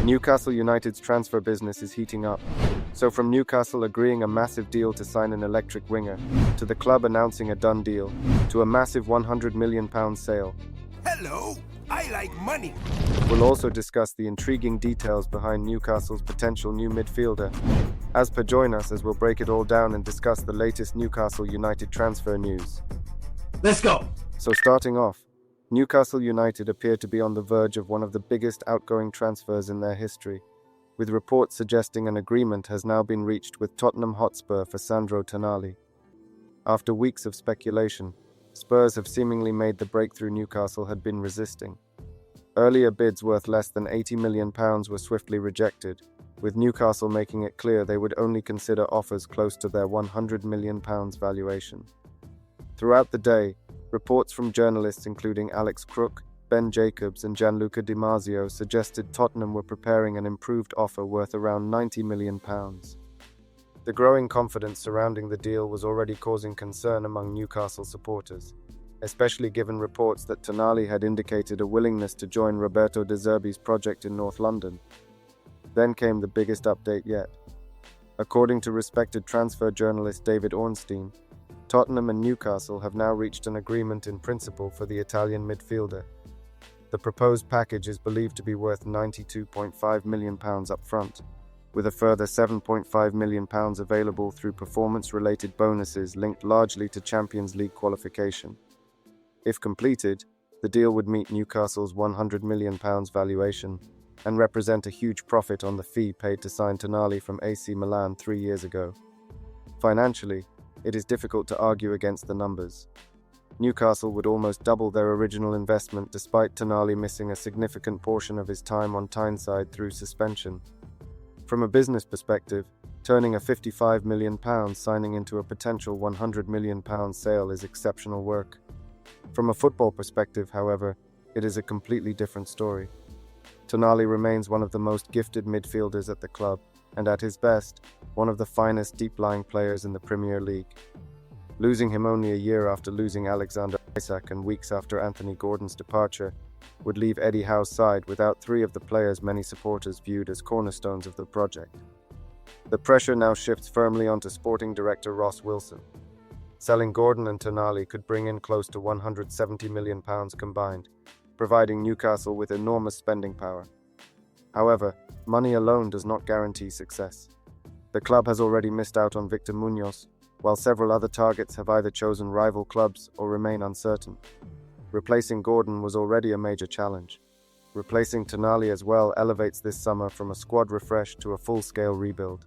Newcastle United's transfer business is heating up. So from Newcastle agreeing a massive deal to sign an electric winger, to the club announcing a done deal, to a massive £100 million sale. Hello, I like money. We'll also discuss the intriguing details behind Newcastle's potential new midfielder. As per, join us as we'll break it all down and discuss the latest Newcastle United transfer news. Let's go. So starting off, Newcastle United appear to be on the verge of one of the biggest outgoing transfers in their history, with reports suggesting an agreement has now been reached with Tottenham Hotspur for Sandro Tonali. After weeks of speculation, Spurs have seemingly made the breakthrough Newcastle had been resisting. Earlier bids worth less than £80 million were swiftly rejected, with Newcastle making it clear they would only consider offers close to their £100 million valuation. Throughout the day, reports from journalists including Alex Crook, Ben Jacobs and Gianluca Di Marzio suggested Tottenham were preparing an improved offer worth around £90 million. The growing confidence surrounding the deal was already causing concern among Newcastle supporters, especially given reports that Tonali had indicated a willingness to join Roberto De Zerbi's project in North London. Then came the biggest update yet. According to respected transfer journalist David Ornstein, Tottenham and Newcastle have now reached an agreement in principle for the Italian midfielder. The proposed package is believed to be worth £92.5 million up front, with a further £7.5 million available through performance-related bonuses linked largely to Champions League qualification. If completed, the deal would meet Newcastle's £100 million valuation and represent a huge profit on the fee paid to sign Tonali from AC Milan 3 years ago. Financially, it is difficult to argue against the numbers. Newcastle would almost double their original investment despite Tonali missing a significant portion of his time on Tyneside through suspension. From a business perspective, turning a £55 million signing into a potential £100 million sale is exceptional work. From a football perspective, however, it is a completely different story. Tonali remains one of the most gifted midfielders at the club, and at his best, one of the finest deep-lying players in the Premier League. Losing him only a year after losing Alexander Isak and weeks after Anthony Gordon's departure would leave Eddie Howe's side without three of the players many supporters viewed as cornerstones of the project. The pressure now shifts firmly onto sporting director Ross Wilson. Selling Gordon and Tonali could bring in close to £170 million combined, providing Newcastle with enormous spending power. However, money alone does not guarantee success. The club has already missed out on Victor Munoz, while several other targets have either chosen rival clubs or remain uncertain. Replacing Gordon was already a major challenge. Replacing Tonali as well elevates this summer from a squad refresh to a full-scale rebuild.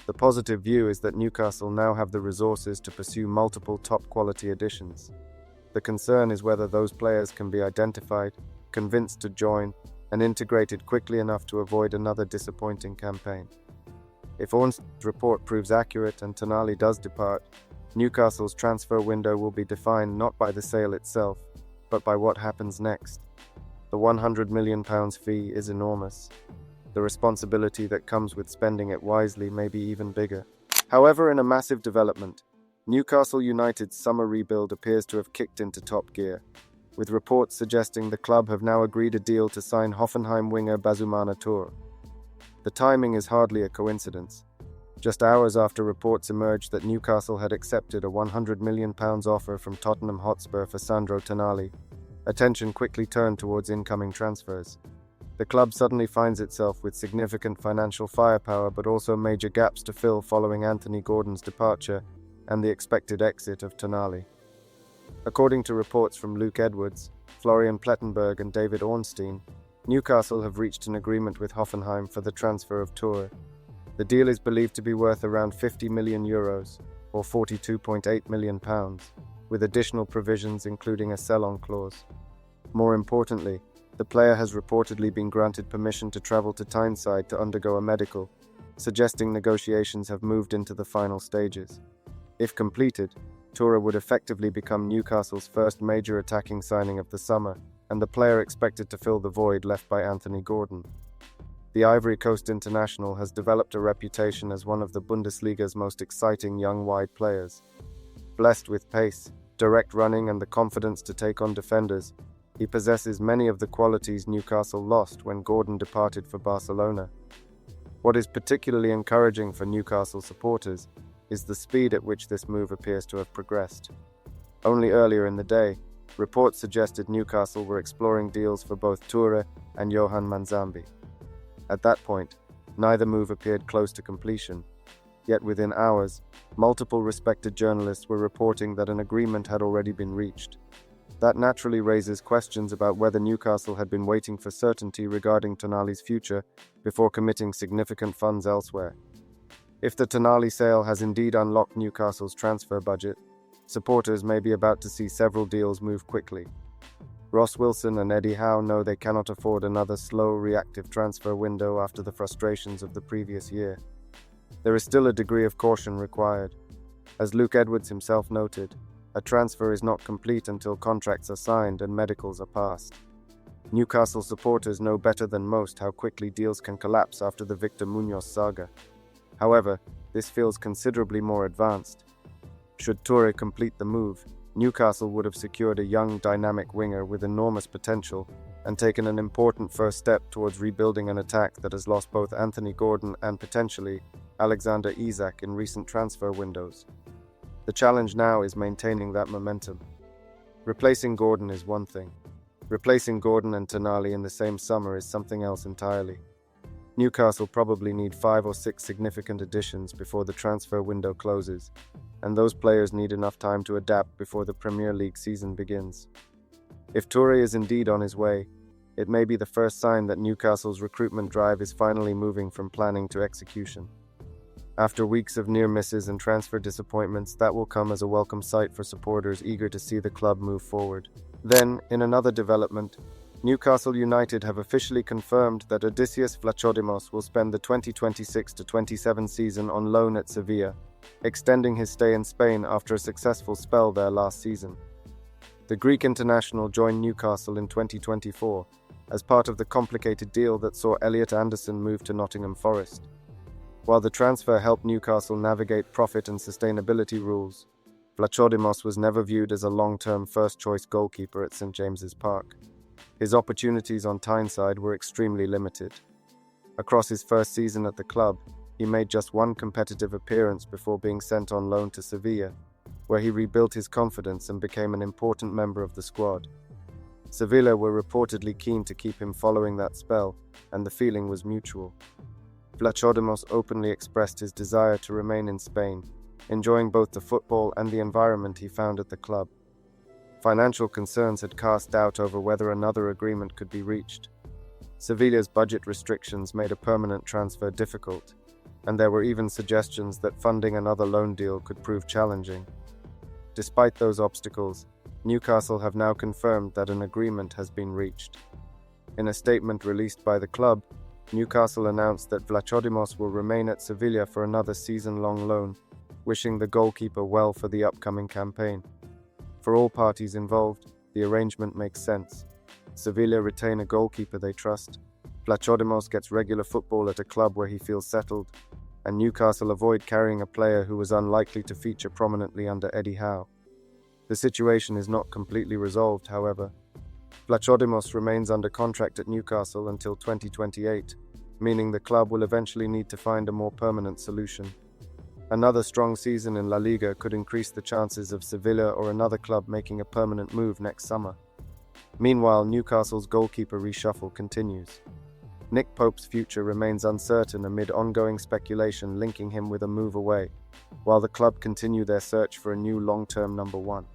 The positive view is that Newcastle now have the resources to pursue multiple top-quality additions. The concern is whether those players can be identified, convinced to join, and integrated quickly enough to avoid another disappointing campaign. If Ornstein's report proves accurate and Tonali does depart, Newcastle's transfer window will be defined not by the sale itself, but by what happens next. The £100 million fee is enormous. The responsibility that comes with spending it wisely may be even bigger. However, in a massive development, Newcastle United's summer rebuild appears to have kicked into top gear, with reports suggesting the club have now agreed a deal to sign Hoffenheim winger Bazumana Tour. The timing is hardly a coincidence. Just hours after reports emerged that Newcastle had accepted a £100 million offer from Tottenham Hotspur for Sandro Tonali, attention quickly turned towards incoming transfers. The club suddenly finds itself with significant financial firepower but also major gaps to fill following Anthony Gordon's departure and the expected exit of Tonali. According to reports from Luke Edwards, Florian Plettenberg and David Ornstein, Newcastle have reached an agreement with Hoffenheim for the transfer of Tour. The deal is believed to be worth around €50 million, or £42.8 million, with additional provisions including a sell-on clause. More importantly, the player has reportedly been granted permission to travel to Tyneside to undergo a medical, suggesting negotiations have moved into the final stages. If completed, Toure would effectively become Newcastle's first major attacking signing of the summer, and the player expected to fill the void left by Anthony Gordon. The Ivory Coast international has developed a reputation as one of the Bundesliga's most exciting young wide players. Blessed with pace, direct running and the confidence to take on defenders, He possesses many of the qualities Newcastle lost when Gordon departed for Barcelona. What is particularly encouraging for Newcastle supporters is the speed at which this move appears to have progressed. Only earlier in the day, reports suggested Newcastle were exploring deals for both Toure and Johan Manzambi. At that point, neither move appeared close to completion. Yet within hours, multiple respected journalists were reporting that an agreement had already been reached. That naturally raises questions about whether Newcastle had been waiting for certainty regarding Tonali's future before committing significant funds elsewhere. If the Tonali sale has indeed unlocked Newcastle's transfer budget, supporters may be about to see several deals move quickly. Ross Wilson and Eddie Howe know they cannot afford another slow, reactive transfer window after the frustrations of the previous year. There is still a degree of caution required. As Luke Edwards himself noted, a transfer is not complete until contracts are signed and medicals are passed. Newcastle supporters know better than most how quickly deals can collapse after the Victor Munoz saga. However, this feels considerably more advanced. Should Toure complete the move, Newcastle would have secured a young, dynamic winger with enormous potential and taken an important first step towards rebuilding an attack that has lost both Anthony Gordon and potentially Alexander Isak in recent transfer windows. The challenge now is maintaining that momentum. Replacing Gordon is one thing. Replacing Gordon and Tonali in the same summer is something else entirely. Newcastle probably need 5 or 6 significant additions before the transfer window closes, and those players need enough time to adapt before the Premier League season begins. If Toure is indeed on his way, it may be the first sign that Newcastle's recruitment drive is finally moving from planning to execution. After weeks of near misses and transfer disappointments, that will come as a welcome sight for supporters eager to see the club move forward. Then, in another development, Newcastle United have officially confirmed that Odysseas Vlachodimos will spend the 2026-27 season on loan at Sevilla, extending his stay in Spain after a successful spell there last season. The Greek international joined Newcastle in 2024 as part of the complicated deal that saw Elliot Anderson move to Nottingham Forest. While the transfer helped Newcastle navigate profit and sustainability rules, Vlachodimos was never viewed as a long-term first-choice goalkeeper at St James's Park. His opportunities on Tyneside were extremely limited. Across his first season at the club, he made just one competitive appearance before being sent on loan to Sevilla, where he rebuilt his confidence and became an important member of the squad. Sevilla were reportedly keen to keep him following that spell, and the feeling was mutual. Vlachodimos openly expressed his desire to remain in Spain, enjoying both the football and the environment he found at the club. Financial concerns had cast doubt over whether another agreement could be reached. Sevilla's budget restrictions made a permanent transfer difficult, and there were even suggestions that funding another loan deal could prove challenging. Despite those obstacles, Newcastle have now confirmed that an agreement has been reached. In a statement released by the club, Newcastle announced that Vlachodimos will remain at Sevilla for another season-long loan, wishing the goalkeeper well for the upcoming campaign. For all parties involved, the arrangement makes sense. Sevilla retain a goalkeeper they trust, Vlachodimos gets regular football at a club where he feels settled, and Newcastle avoid carrying a player who was unlikely to feature prominently under Eddie Howe. The situation is not completely resolved, however. Vlachodimos remains under contract at Newcastle until 2028, meaning the club will eventually need to find a more permanent solution. Another strong season in La Liga could increase the chances of Sevilla or another club making a permanent move next summer. Meanwhile, Newcastle's goalkeeper reshuffle continues. Nick Pope's future remains uncertain amid ongoing speculation linking him with a move away, while the club continue their search for a new long-term number one.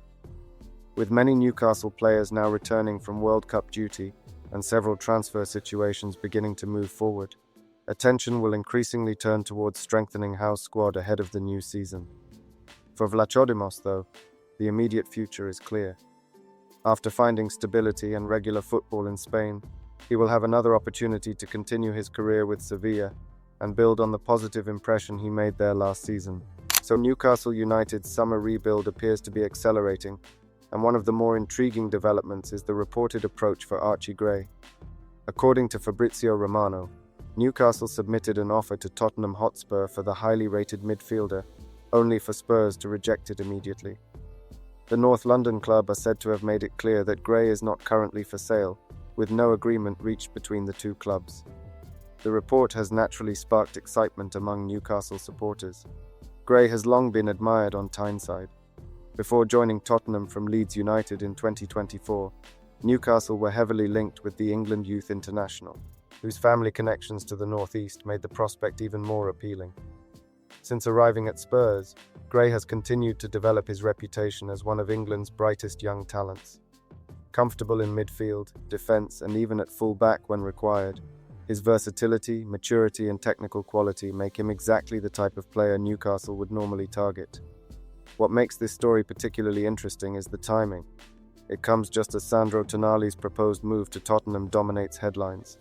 With many Newcastle players now returning from World Cup duty and several transfer situations beginning to move forward, attention will increasingly turn towards strengthening Howe's squad ahead of the new season. For Vlachodimos, though, the immediate future is clear. After finding stability and regular football in Spain, he will have another opportunity to continue his career with Sevilla and build on the positive impression he made there last season. So Newcastle United's summer rebuild appears to be accelerating, and one of the more intriguing developments is the reported approach for Archie Gray. According to Fabrizio Romano, Newcastle submitted an offer to Tottenham Hotspur for the highly rated midfielder, only for Spurs to reject it immediately. The North London club are said to have made it clear that Gray is not currently for sale, with no agreement reached between the two clubs. The report has naturally sparked excitement among Newcastle supporters. Gray has long been admired on Tyneside. Before joining Tottenham from Leeds United in 2024, Newcastle were heavily linked with the England youth international, whose family connections to the northeast made the prospect even more appealing. Since arriving at Spurs, Gray has continued to develop his reputation as one of England's brightest young talents. Comfortable in midfield, defence, and even at full-back when required, his versatility, maturity, and technical quality make him exactly the type of player Newcastle would normally target. What makes this story particularly interesting is the timing. It comes just as Sandro Tonali's proposed move to Tottenham dominates headlines.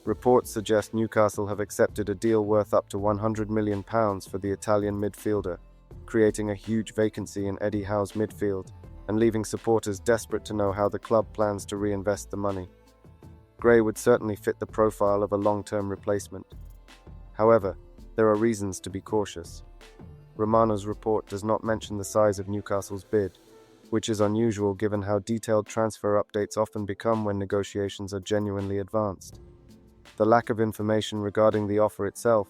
Reports suggest Newcastle have accepted a deal worth up to £100 million for the Italian midfielder, creating a huge vacancy in Eddie Howe's midfield and leaving supporters desperate to know how the club plans to reinvest the money. Gray would certainly fit the profile of a long-term replacement. However, there are reasons to be cautious. Romano's report does not mention the size of Newcastle's bid, which is unusual given how detailed transfer updates often become when negotiations are genuinely advanced. The lack of information regarding the offer itself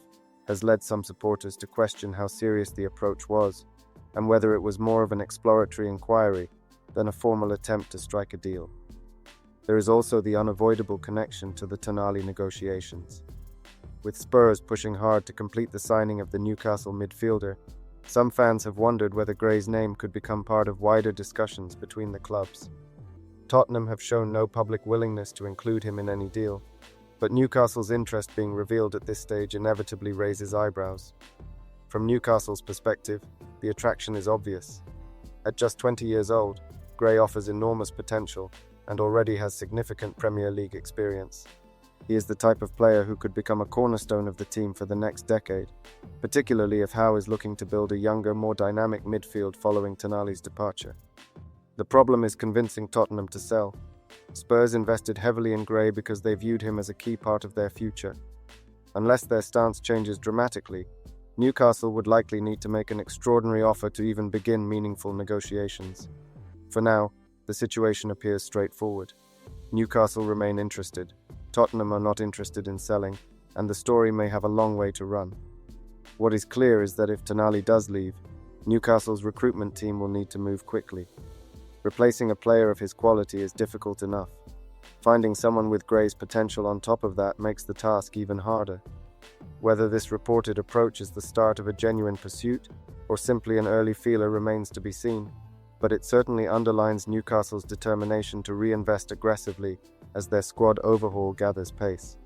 has led some supporters to question how serious the approach was, and whether it was more of an exploratory inquiry than a formal attempt to strike a deal. There is also the unavoidable connection to the Tonali negotiations. With Spurs pushing hard to complete the signing of the Newcastle midfielder, some fans have wondered whether Gray's name could become part of wider discussions between the clubs. Tottenham have shown no public willingness to include him in any deal, but Newcastle's interest being revealed at this stage inevitably raises eyebrows. From Newcastle's perspective, the attraction is obvious. At just 20 years old, Gray offers enormous potential and already has significant Premier League experience. He is the type of player who could become a cornerstone of the team for the next decade, particularly if Howe is looking to build a younger, more dynamic midfield following Tonali's departure. The problem is convincing Tottenham to sell. Spurs invested heavily in Gray because they viewed him as a key part of their future. Unless their stance changes dramatically, Newcastle would likely need to make an extraordinary offer to even begin meaningful negotiations. For now, the situation appears straightforward. Newcastle remain interested. Tottenham are not interested in selling, and the story may have a long way to run. What is clear is that if Tonali does leave, Newcastle's recruitment team will need to move quickly. Replacing a player of his quality is difficult enough. Finding someone with Gray's potential on top of that makes the task even harder. Whether this reported approach is the start of a genuine pursuit, or simply an early feeler remains to be seen, but it certainly underlines Newcastle's determination to reinvest aggressively as their squad overhaul gathers pace.